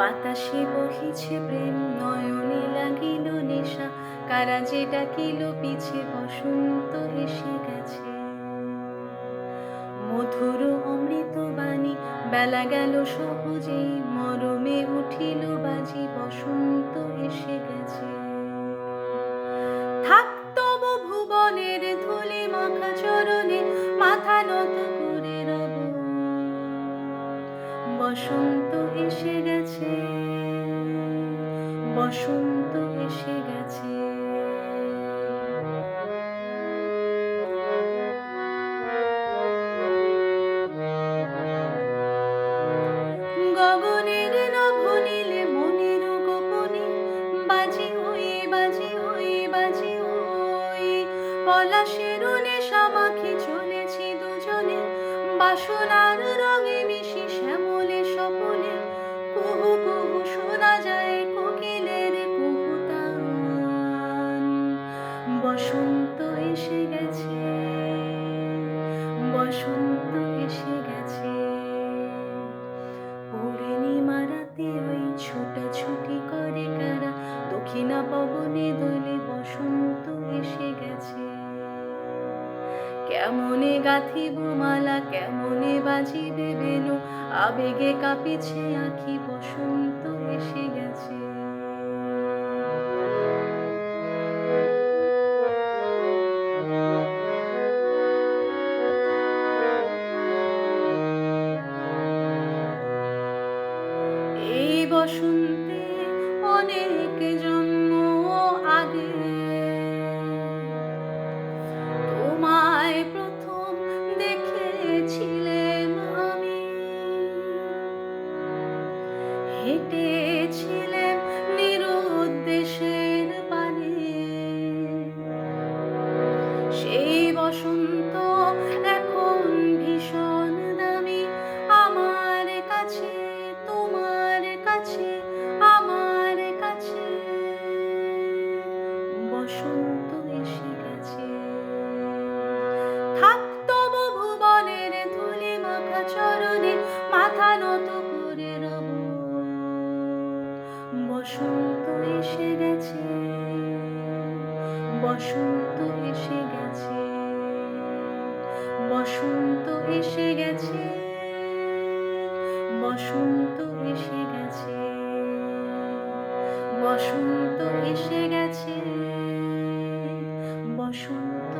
বাতাসে বহিছে প্রেম, নয়নে লাগিল নেশা, কারা যে ডাকিল পিছে, বসন্ত এসে গেছে। মধুর অমৃত বাণী, বেলা গেল সহজেই, মরমে উঠিল বাজি, বসন্ত এসে গেছে। থাক তবু ভুবনের ধূলি মাখা চরণে, মাথা নত করে রব, বসন্ত এসে গেছে, বসন্ত এসে গেছে। গগনের নভনীলে মনের গোপনে, বাজি ওই বাজি ওই বাজি ওই, পলাশের নেশা মাখি চলেছি দুজনে, বাসনার রঙে মিশি শ্যামলে স্বপনে, কুহু কুহু শোনা যায় কোকিলের কুহুতান। বসন্ত এসে গেছে, বসন্ত এসে গেছে। পূর্ণিমা রাতে ওই ছোটাছুটি করে কারা, দক্ষিণা পবনে দোলে, বসন্ত এসে গেছে। কেমনে গাঁথিব মালা, কেমনে বাজিবে বেনু, আবেগে কাঁপিছে আঁখি, বসন্ত এসে গেছে। এই বসন্তে অনেক জন্ম আগে তোমায় প্রথম দেখেছিলাম আমি, হেঁটেছিলাম নিরুদ্দেশের পানে। সেই বসন্ত এখন ভীষণ দামি আমার কাছে, তোমার কাছে, আমার কাছে। বসন্ত এসে গেছে। থাক তবু ভুবনের ধূলি মাখা চরণে, মাথা নত করে রব, বসন্ত এসে গেছে, বসন্ত এসে গেছে, বসন্ত এসে গেছে, বসন্ত এসে গেছে, বসন্ত এসে গেছে, বসন্ত